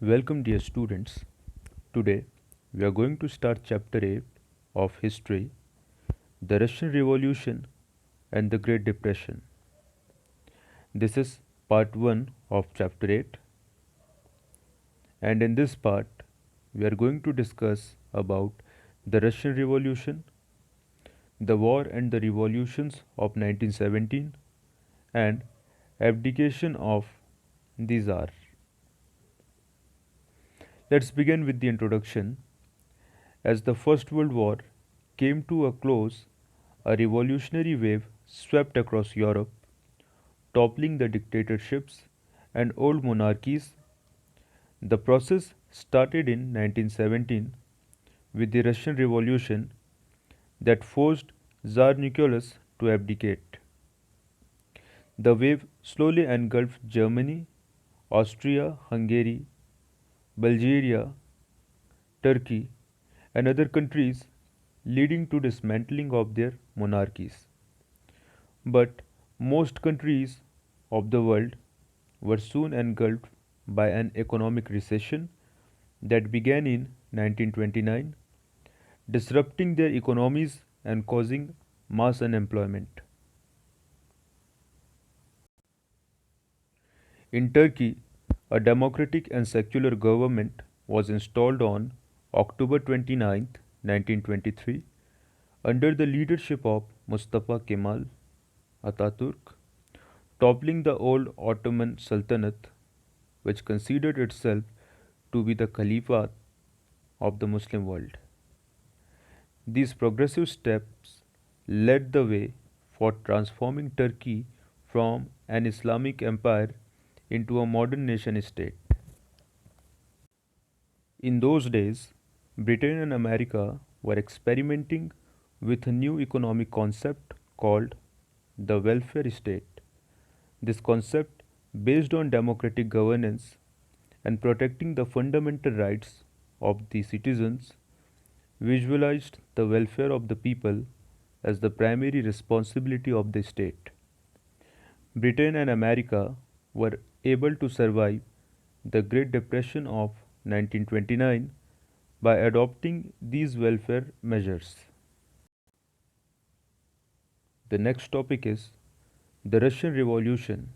Welcome, dear students. Today we are going to start chapter 8 of History, the Russian Revolution and the Great Depression. This is part 1 of chapter 8, and in this part we are going to discuss about the Russian Revolution, the war and the revolutions of 1917, and abdication of the Tsar. Let's begin with the introduction. As the First World War came to a close, a revolutionary wave swept across Europe, toppling the dictatorships and old monarchies. The process started in 1917 with the Russian Revolution that forced Tsar Nicholas to abdicate. The wave slowly engulfed Germany, Austria Hungary, Bulgaria, Turkey, and other countries, leading to dismantling of their monarchies. But most countries of the world were soon engulfed by an economic recession that began in 1929, disrupting their economies and causing mass unemployment. In Turkey, a democratic and secular government was installed on October 29, 1923, under the leadership of Mustafa Kemal Ataturk, toppling the old Ottoman Sultanate, which considered itself to be the Caliphate of the Muslim world. These progressive steps led the way for transforming Turkey from an Islamic empire into a modern nation state. In those days, Britain and America were experimenting with a new economic concept called the welfare state. This concept, based on democratic governance and protecting the fundamental rights of the citizens, visualized the welfare of the people as the primary responsibility of the state. Britain and America were able to survive the Great Depression of 1929 by adopting these welfare measures. The next topic is the Russian Revolution.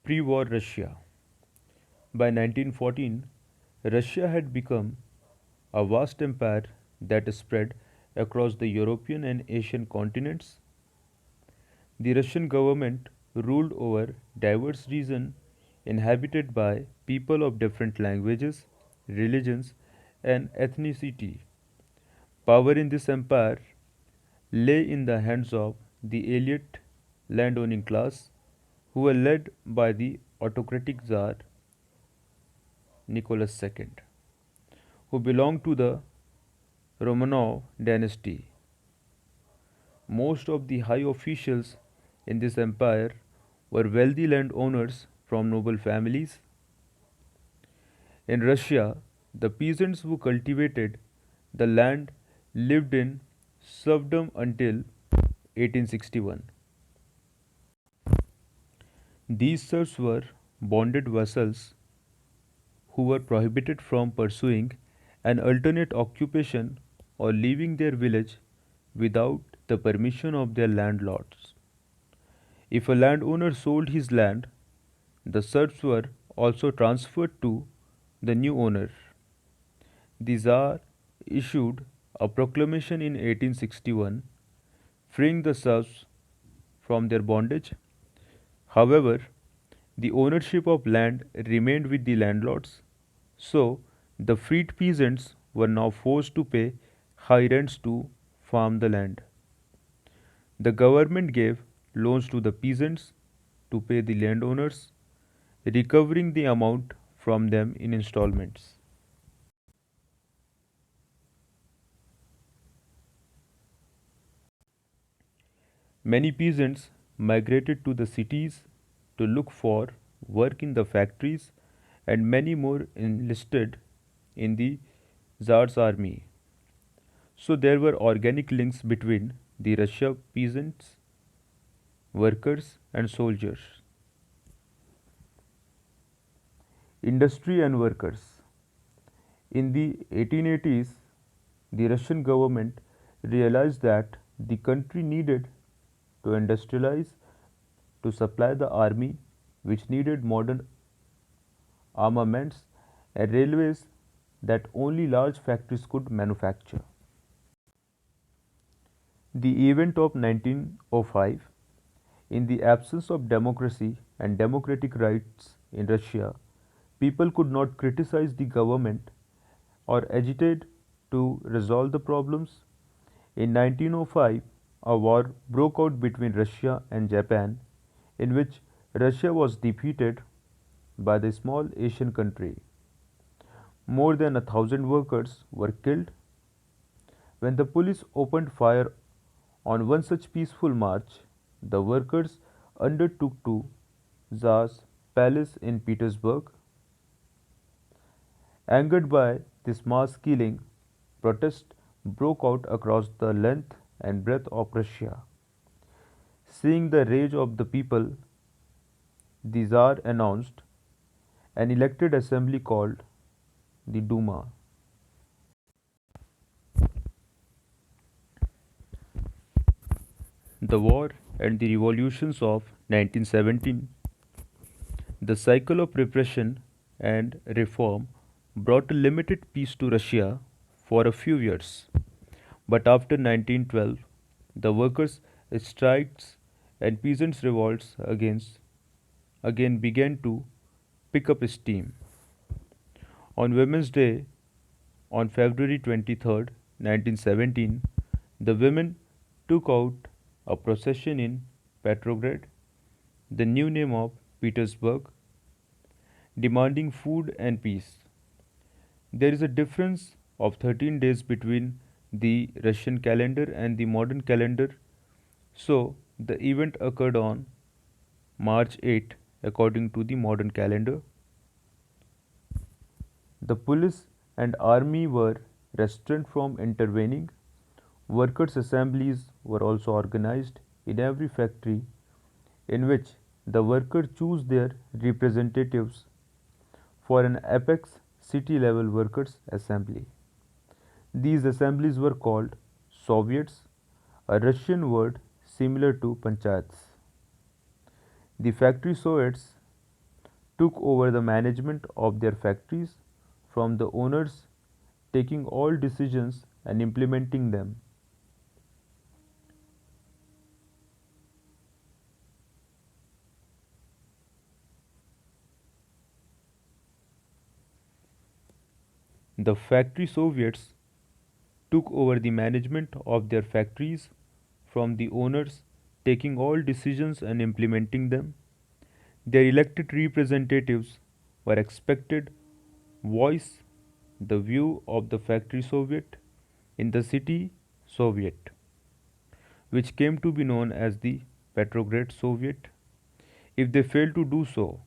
Pre war Russia. By 1914, Russia had become a vast empire that spread across the European and Asian continents. The Russian government ruled over diverse regions inhabited by people of different languages, religions, and ethnicity. Power in this empire lay in the hands of the elite landowning class, who were led by the autocratic Tsar Nicholas II, who belonged to the Romanov dynasty. Most of the high officials in this empire were wealthy landowners from noble families. In Russia, the peasants who cultivated the land lived in serfdom until 1861. These serfs were bonded vassals who were prohibited from pursuing an alternate occupation or leaving their village without the permission of their landlords. If a landowner sold his land, the serfs were also transferred to the new owner. The Tsar issued a proclamation in 1861 freeing the serfs from their bondage. However, the ownership of land remained with the landlords, so the freed peasants were now forced to pay high rents to farm the land. The government gave loans to the peasants to pay the landowners, recovering the amount from them in installments. Many peasants migrated to the cities to look for work in the factories, and many more enlisted in the Tsar's army. So there were organic links between the Russia peasants, workers, and soldiers. Industry and workers. In the 1880s, the Russian government realized that the country needed to industrialize to supply the army, which needed modern armaments and railways that only large factories could manufacture. The event of 1905, in the absence of democracy and democratic rights in Russia, people could not criticize the government or agitate to resolve the problems. In 1905, a war broke out between Russia and Japan, in which Russia was defeated by the small Asian country. More than 1,000 workers were killed. When the police opened fire on one such peaceful march, the workers undertook to Tsar's palace in Petersburg. Angered by this mass killing, protests broke out across the length and breadth of Russia. Seeing the rage of the people, the Tsar announced an elected assembly called the Duma. The war and the revolutions of 1917. The cycle of repression and reform brought a limited peace to Russia for a few years. But after 1912, the workers' strikes and peasants' revolts again began to pick up steam. On Women's Day, on February 23rd, 1917, the women took out a procession in Petrograd, the new name of Petersburg, demanding food and peace. There is a difference of 13 days between the Russian calendar and the modern calendar, so the event occurred on March 8 according to the modern calendar. The police and army were restrained from intervening. Workers' assemblies were also organized in every factory in which the workers choose their representatives for an apex city level workers' assembly. These assemblies were called Soviets, a Russian word similar to panchayats. The factory Soviets took over the management of their factories from the owners, taking all decisions and implementing them. The factory Soviets took over the management of their factories from the owners, taking all decisions and implementing them. Their elected representatives were expected voice the view of the factory Soviet in the city Soviet, which came to be known as the Petrograd Soviet. If they failed to do so,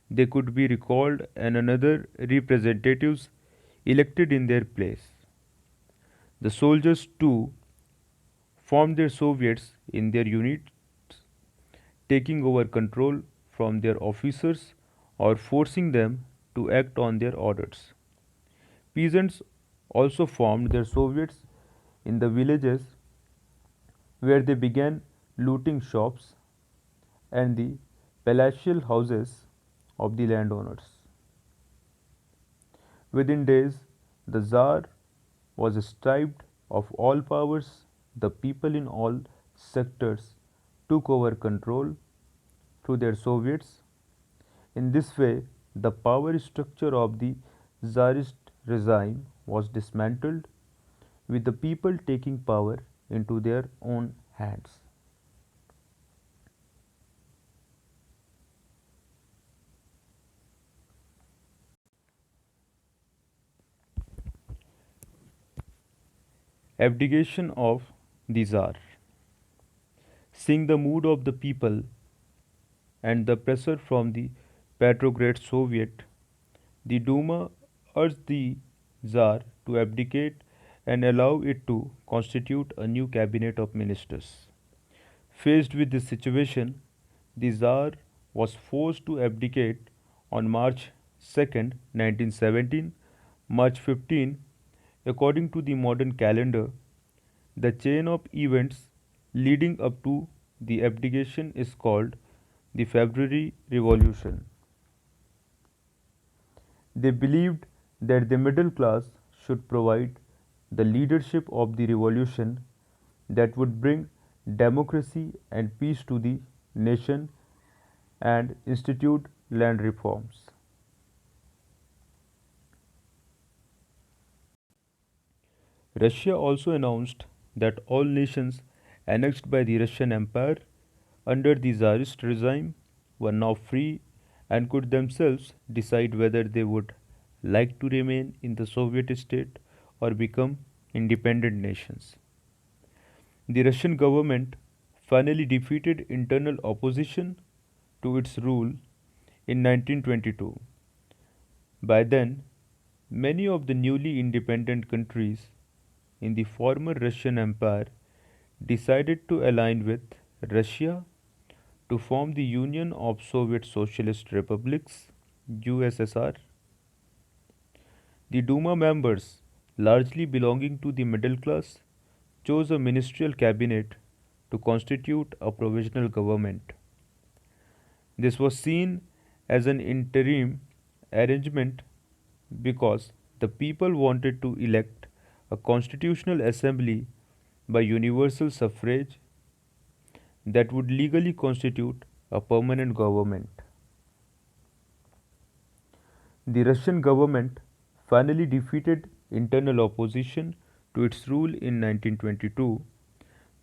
they could be recalled and another representatives elected in their place. The soldiers too formed their Soviets in their units, taking over control from their officers or forcing them to act on their orders. Peasants also formed their Soviets in the villages where they began looting shops and the palatial houses of the landowners. Within days, the Tsar was stripped of all powers. The people in all sectors took over control through their Soviets. In this way, the power structure of the Tsarist regime was dismantled, with the people taking power into their own hands. Abdication of the Tsar. Seeing the mood of the people and the pressure from the Petrograd Soviet, the Duma urged the Tsar to abdicate and allow it to constitute a new cabinet of ministers. Faced with this situation, the Tsar was forced to abdicate on March 2nd, 1917, March 15, according to the modern calendar, the chain of events leading up to the abdication is called the February Revolution. They believed that the middle class should provide the leadership of the revolution that would bring democracy and peace to the nation and institute land reforms. Russia also announced that all nations annexed by the Russian Empire under the Tsarist regime were now free and could themselves decide whether they would like to remain in the Soviet state or become independent nations. The Russian government finally defeated internal opposition to its rule in 1922. By then, many of the newly independent countries in the former Russian Empire decided to align with Russia to form the Union of Soviet Socialist Republics USSR. The Duma members, largely belonging to the middle class, chose a ministerial cabinet to constitute a provisional government. This was seen as an interim arrangement because the people wanted to elect a constitutional assembly by universal suffrage that would legally constitute a permanent government. The Russian government finally defeated internal opposition to its rule in 1922.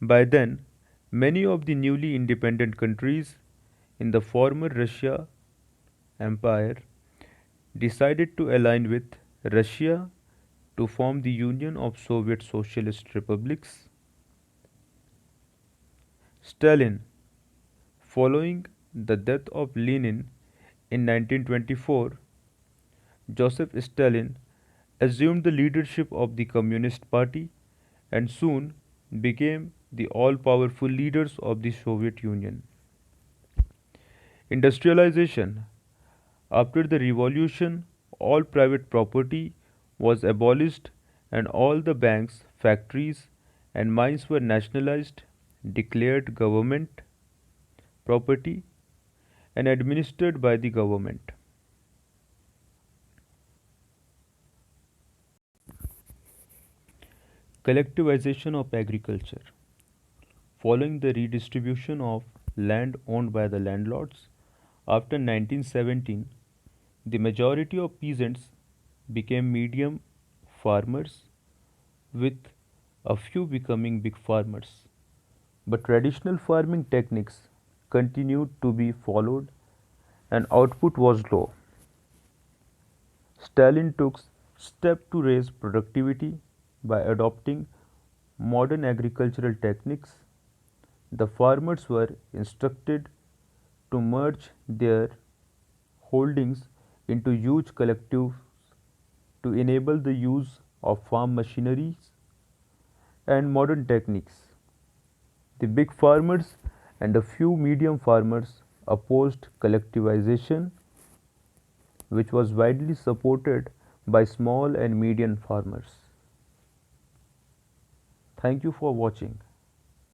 By then, many of the newly independent countries in the former Russia Empire decided to align with Russia to form the Union of Soviet Socialist Republics. Stalin, following the death of Lenin in 1924, Joseph Stalin assumed the leadership of the Communist Party and soon became the all powerful leaders of the Soviet Union. Industrialization. After the revolution, all private property was abolished and all the banks, factories, and mines were nationalized, declared government property, and administered by the government. Collectivization of agriculture. Following the redistribution of land owned by the landlords after 1917, the majority of peasants became medium farmers, with a few becoming big farmers. But traditional farming techniques continued to be followed and output was low. Stalin took steps to raise productivity by adopting modern agricultural techniques. The farmers were instructed to merge their holdings into huge collectives to enable the use of farm machineries and modern techniques. The big farmers and a few medium farmers opposed collectivization, which was widely supported by small and medium farmers. Thank you for watching.